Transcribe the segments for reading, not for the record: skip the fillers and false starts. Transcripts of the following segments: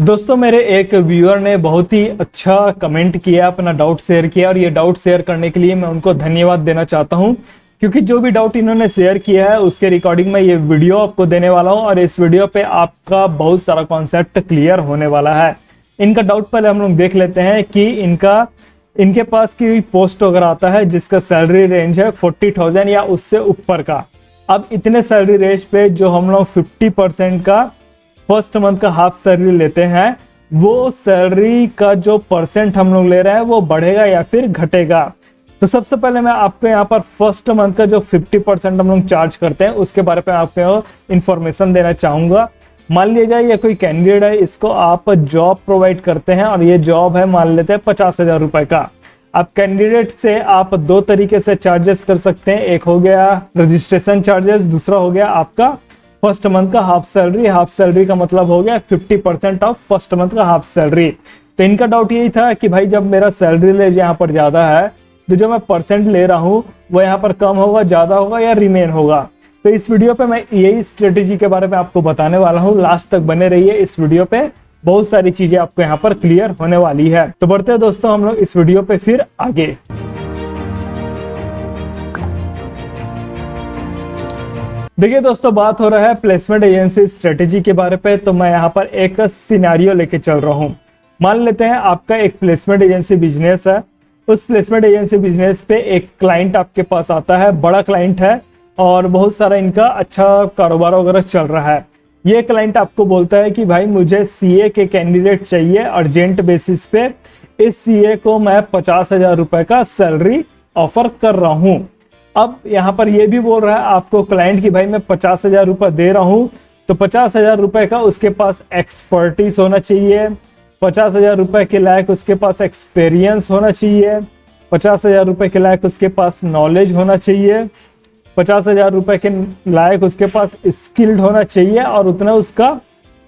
दोस्तों मेरे एक व्यूअर ने बहुत ही अच्छा कमेंट किया, अपना डाउट शेयर किया और ये डाउट शेयर करने के लिए मैं उनको धन्यवाद देना चाहता हूं, क्योंकि जो भी डाउट इन्होंने शेयर किया है उसके रिकॉर्डिंग में ये वीडियो आपको देने वाला हूं और इस वीडियो पे आपका बहुत सारा कॉन्सेप्ट क्लियर होने वाला है। इनका डाउट पहले हम लोग देख लेते हैं कि इनके पास की पोस्ट वगैरह आता है जिसका सैलरी रेंज है 40,000 या उससे ऊपर का। अब इतने सैलरी रेंज पे जो हम लोग 50% का फर्स्ट मंथ का हाफ सैलरी लेते हैं, वो सैलरी का जो परसेंट हम लोग ले रहे हैं वो बढ़ेगा या फिर घटेगा। तो सबसे पहले मैं आपको यहाँ पर फर्स्ट मंथ का जो 50% हम लोग चार्ज करते हैं उसके बारे में आपको इंफॉर्मेशन देना चाहूंगा। मान लिया जाए ये कोई कैंडिडेट है, इसको आप जॉब प्रोवाइड करते हैं और ये जॉब है मान लेते हैं 50,000 रुपए का। अब कैंडिडेट से आप दो तरीके से चार्जेस कर सकते हैं, एक हो गया रजिस्ट्रेशन चार्जेस, दूसरा हो गया आपका फर्स्ट मंथ का हाफ सैलरी। हाफ सैलरी का मतलब हो गया 50% ऑफ फर्स्ट मंथ का हाफ सैलरी। तो इनका डाउट यही था कि भाई जब मेरा सैलरी रेंज यहाँ पर ज्यादा है तो जो मैं परसेंट ले रहा हूँ वो यहाँ पर कम होगा, ज्यादा होगा या रिमेन होगा। तो इस वीडियो पे मैं यही स्ट्रेटेजी के बारे में आपको बताने वाला हूँ। लास्ट तक बने रहिए, इस वीडियो पे बहुत सारी चीजें आपको यहाँ पर क्लियर होने वाली है। तो बढ़ते हैं दोस्तों हम लोग इस वीडियो पे फिर आगे। देखिए दोस्तों, बात हो रहा है प्लेसमेंट एजेंसी स्ट्रेटेजी के बारे पे। तो मैं यहाँ पर एक सिनेरियो लेके चल रहा हूँ। मान लेते हैं आपका एक प्लेसमेंट एजेंसी बिजनेस है। उस प्लेसमेंट एजेंसी बिजनेस पे एक क्लाइंट आपके पास आता है, बड़ा क्लाइंट है और बहुत सारा इनका अच्छा कारोबार वगैरह चल रहा है। ये क्लाइंट आपको बोलता है कि भाई मुझे सीए के कैंडिडेट चाहिए अर्जेंट बेसिस पे। इस सीए को मैं 50,000 रुपए का सैलरी ऑफर कर रहा हूँ। अब यहाँ पर ये भी बोल रहा है आपको क्लाइंट की भाई मैं 50,000 रुपए दे रहा हूँ, तो 50,000 रुपए का उसके पास एक्सपर्टीज होना चाहिए, 50,000 रुपए के लायक उसके पास एक्सपीरियंस होना चाहिए, 50,000 रुपए के लायक उसके पास नॉलेज होना चाहिए, 50,000 रुपए के लायक उसके पास स्किल्ड होना चाहिए और उतना उसका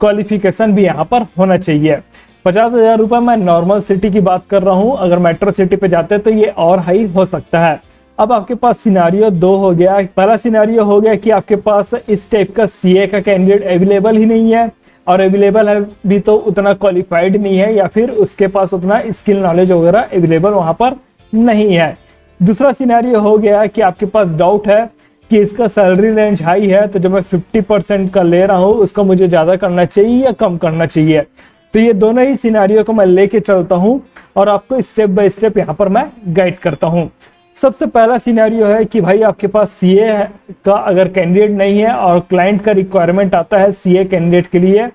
क्वालिफिकेशन भी यहाँ पर होना चाहिए। 50,000 रुपए मैं नॉर्मल सिटी की बात कर रहा हूँ, अगर मेट्रो सिटी पे जाते हैं तो ये और हाई हो सकता है। अब आपके पास सिनारियो दो हो गया। पहला सिनारियो हो गया कि आपके पास इस टाइप का सीए का कैंडिडेट अवेलेबल ही नहीं है और अवेलेबल है भी तो उतना क्वालिफाइड नहीं है या फिर उसके पास उतना स्किल नॉलेज वगैरह अवेलेबल वहां पर नहीं है। दूसरा सिनेरियो हो गया कि आपके पास डाउट है कि इसका सैलरी रेंज हाई है, तो जो मैं 50% का ले रहा हूँ उसको मुझे ज्यादा करना चाहिए या कम करना चाहिए। तो ये दोनों ही सिनेरियो को मैं लेके चलता हूँ और आपको स्टेप बाय स्टेप यहाँ पर मैं गाइड करता हूँ। सबसे पहला सिनेरियो है कि भाई आपके पास सीए का अगर कैंडिडेट नहीं है और क्लाइंट का रिक्वायरमेंट आता है सीए कैंडिडेट के लिए,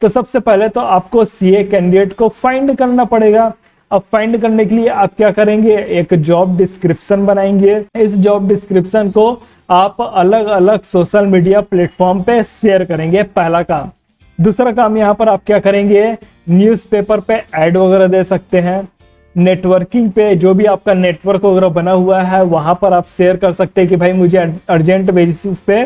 तो सबसे पहले तो आपको सीए कैंडिडेट को फाइंड करना पड़ेगा। अब फाइंड करने के लिए आप क्या करेंगे, एक जॉब डिस्क्रिप्शन बनाएंगे। इस जॉब डिस्क्रिप्शन को आप अलग अलग सोशल मीडिया प्लेटफॉर्म पे शेयर करेंगे, पहला काम। दूसरा काम यहाँ पर आप क्या करेंगे, न्यूज़पेपर पे एड वगैरह दे सकते हैं, नेटवर्किंग पे जो भी आपका नेटवर्क वगैरह बना हुआ है वहां पर आप शेयर कर सकते हैं कि भाई मुझे अर्जेंट बेसिस पे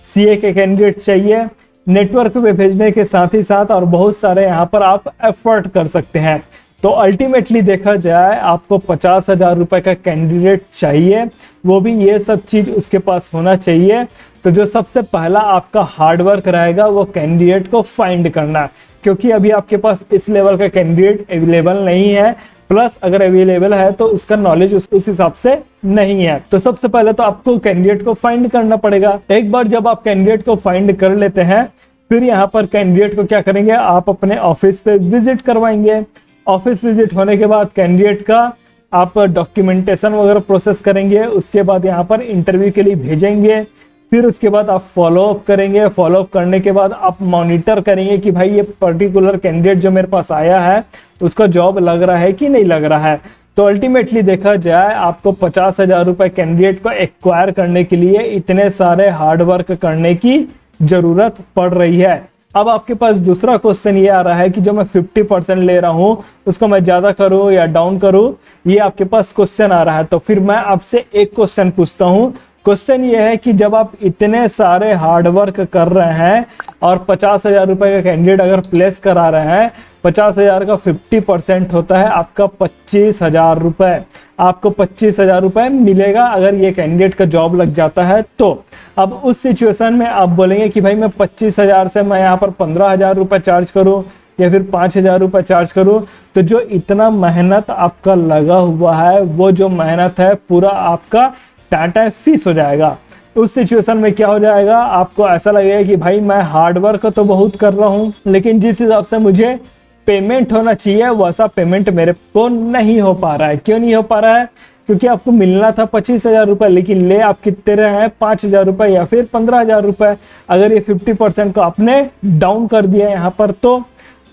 सीए के कैंडिडेट चाहिए। नेटवर्क पे भेजने के साथ ही साथ और बहुत सारे यहाँ पर आप एफर्ट कर सकते हैं। तो अल्टीमेटली देखा जाए आपको 50,000 रुपए का कैंडिडेट चाहिए, वो भी ये सब चीज उसके पास होना चाहिए। तो जो सबसे पहला आपका हार्डवर्क रहेगा वो कैंडिडेट को फाइंड करना, क्योंकि अभी आपके पास इस लेवल का कैंडिडेट अवेलेबल नहीं है, प्लस अगर अवेलेबल है तो उसका नॉलेज उस हिसाब से नहीं है। तो सबसे पहले तो आपको कैंडिडेट को फाइंड करना पड़ेगा। एक बार जब आप कैंडिडेट को फाइंड कर लेते हैं, फिर यहाँ पर कैंडिडेट को क्या करेंगे, आप अपने ऑफिस पे विजिट करवाएंगे। ऑफिस विजिट होने के बाद कैंडिडेट का आप डॉक्यूमेंटेशन वगैरह प्रोसेस करेंगे, उसके बाद यहाँ पर इंटरव्यू के लिए भेजेंगे। फिर उसके बाद आप फॉलोअप करेंगे। फॉलोअप करने के बाद आप मॉनिटर करेंगे कि भाई ये पर्टिकुलर कैंडिडेट जो मेरे पास आया है उसका जॉब लग रहा है कि नहीं लग रहा है। तो अल्टीमेटली देखा जाए आपको 50,000 रुपए कैंडिडेट को एक्वायर करने के लिए इतने सारे हार्डवर्क करने की जरूरत पड़ रही है। अब आपके पास दूसरा क्वेश्चन ये आ रहा है कि जो मैं 50% ले रहा हूँ उसको मैं ज्यादा करूँ या डाउन करूँ, ये आपके पास क्वेश्चन आ रहा है। तो फिर मैं आपसे एक क्वेश्चन पूछता हूँ। क्वेश्चन ये है कि जब आप इतने सारे हार्डवर्क कर रहे हैं और 50,000 रुपए का कैंडिडेट अगर प्लेस करा रहे हैं, 50,000 का 50% होता है आपका 25,000 रुपए। आपको 25,000 रुपए मिलेगा अगर ये कैंडिडेट का जॉब लग जाता है तो। अब उस सिचुएशन में आप बोलेंगे कि भाई मैं 25,000 से मैं यहाँ पर 15,000 रुपए चार्ज करूँ या फिर 5,000 रुपये चार्ज करूँ, तो जो इतना मेहनत आपका लगा हुआ है वो जो मेहनत है पूरा आपका टाटा फीस हो जाएगा। उस सिचुएशन में क्या हो जाएगा, आपको ऐसा लगेगा कि भाई मैं हार्ड वर्क तो बहुत कर रहा हूँ, लेकिन जिस हिसाब से मुझे पेमेंट होना चाहिए वैसा पेमेंट मेरे को नहीं हो पा रहा है। क्यों नहीं हो पा रहा है? क्योंकि आपको मिलना था 25,000 रुपये, लेकिन ले आप कितने रहे हैं 5,000 रुपये या फिर 15,000 रुपये। अगर ये 50% को आपने डाउन कर दिया यहाँ पर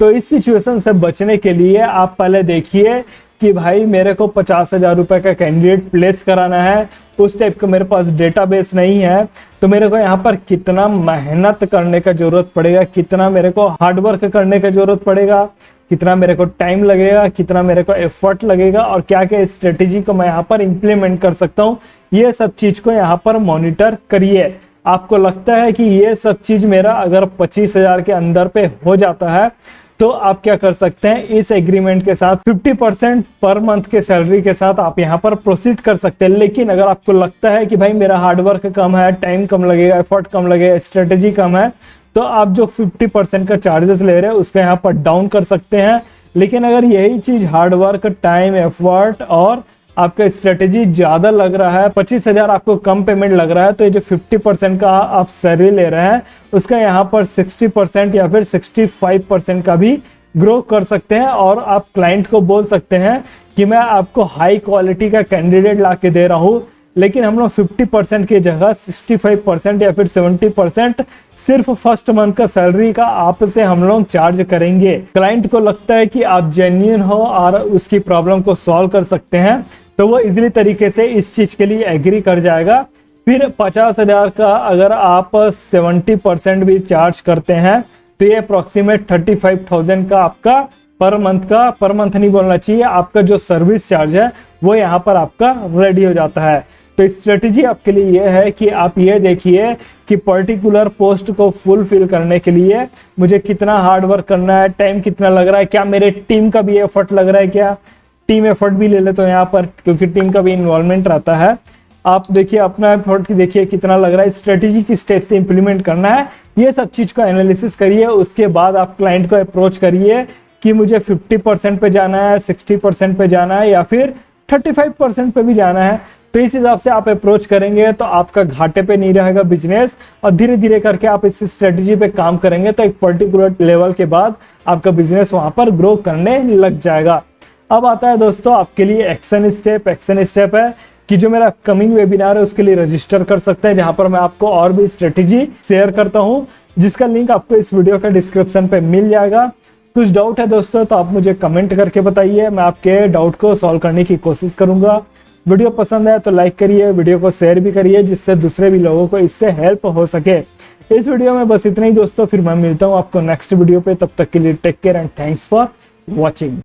तो इस सिचुएशन से बचने के लिए आप पहले देखिए कि भाई मेरे को 50,000 रुपये का कैंडिडेट प्लेस कराना है, उस टाइप का मेरे पास डेटाबेस नहीं है, तो मेरे को यहाँ पर कितना मेहनत करने का जरूरत पड़ेगा, कितना मेरे को हार्डवर्क करने का जरूरत पड़ेगा, कितना मेरे को टाइम लगेगा, कितना मेरे को एफर्ट लगेगा और क्या क्या स्ट्रेटेजी को मैं यहाँ पर इम्प्लीमेंट कर सकता हूँ। ये सब चीज को यहाँ पर मॉनिटर करिए। आपको लगता है कि ये सब चीज मेरा अगर 25,000 के अंदर पे हो जाता है तो आप क्या कर सकते हैं, इस एग्रीमेंट के साथ 50% पर मंथ के सैलरी के साथ आप यहाँ पर प्रोसीड कर सकते हैं। लेकिन अगर आपको लगता है कि भाई मेरा हार्डवर्क कम है, टाइम कम लगेगा, एफर्ट कम लगेगा, स्ट्रेटेजी कम है, तो आप जो 50% का चार्जेस ले रहे हैं उसका यहाँ पर डाउन कर सकते हैं। लेकिन अगर यही चीज हार्डवर्क, टाइम, एफर्ट और आपका स्ट्रेटेजी ज्यादा लग रहा है, 25,000 आपको कम पेमेंट लग रहा है, तो ये जो 50% का आप सैलरी ले रहे हैं उसका यहाँ पर 60% या फिर 65% का भी ग्रो कर सकते हैं। और आप क्लाइंट को बोल सकते हैं कि मैं आपको हाई क्वालिटी का कैंडिडेट ला के दे रहा हूँ, लेकिन हम लोग 50% की जगह 65% या फिर 70% सिर्फ फर्स्ट मंथ का सैलरी का आपसे हम लोग चार्ज करेंगे। क्लाइंट को लगता है कि आप जेन्युइन हो और उसकी प्रॉब्लम को सॉल्व कर सकते हैं, तो वो इजीली तरीके से इस चीज के लिए एग्री कर जाएगा। फिर 50,000 का अगर आप 70% भी चार्ज करते हैं तो ये अप्रोक्सीमेट 35,000 का आपका पर मंथ नहीं बोलना चाहिए, आपका जो सर्विस चार्ज है वो यहाँ पर आपका रेडी हो जाता है। तो स्ट्रेटेजी आपके लिए ये है कि आप ये देखिए कि पर्टिकुलर पोस्ट को फुलफिल करने के लिए मुझे कितना हार्ड वर्क करना है, टाइम कितना लग रहा है, क्या मेरे टीम का भी एफर्ट लग रहा है, क्या टीम एफर्ट भी ले ले तो यहाँ पर, क्योंकि टीम का भी इन्वॉल्वमेंट रहता है। आप देखिए अपना एफर्ट देखिए कितना लग रहा है, स्ट्रेटेजी किस स्टेप से इंप्लीमेंट करना है, ये सब चीज को एनालिसिस करिए। उसके बाद आप क्लाइंट को अप्रोच करिए कि मुझे 50% पे जाना है, 60% पे जाना है या फिर 35% पे भी जाना है। तो इस हिसाब से आप अप्रोच करेंगे तो आपका घाटे पे नहीं रहेगा बिजनेस, और धीरे धीरे करके आप इस स्ट्रेटेजी पे काम करेंगे तो एक पर्टिकुलर लेवल के बाद आपका बिजनेस वहां पर ग्रो करने लग जाएगा। अब आता है दोस्तों आपके लिए एक्शन स्टेप है कि जो मेरा कमिंग वेबिनार है उसके लिए रजिस्टर कर सकते हैं, जहां पर मैं आपको और भी स्ट्रेटेजी शेयर करता हूं, जिसका लिंक आपको इस वीडियो का डिस्क्रिप्शन पे मिल जाएगा। कुछ डाउट है दोस्तों तो आप मुझे कमेंट करके बताइए, मैं आपके डाउट को सॉल्व करने की कोशिश करूंगा। वीडियो पसंद है तो लाइक करिए, वीडियो को शेयर भी करिए, जिससे दूसरे भी लोगों को इससे हेल्प हो सके। इस वीडियो में बस इतना ही दोस्तों, फिर मैं मिलता हूँ आपको नेक्स्ट वीडियो पे। तब तक के लिए take care and thanks for watching.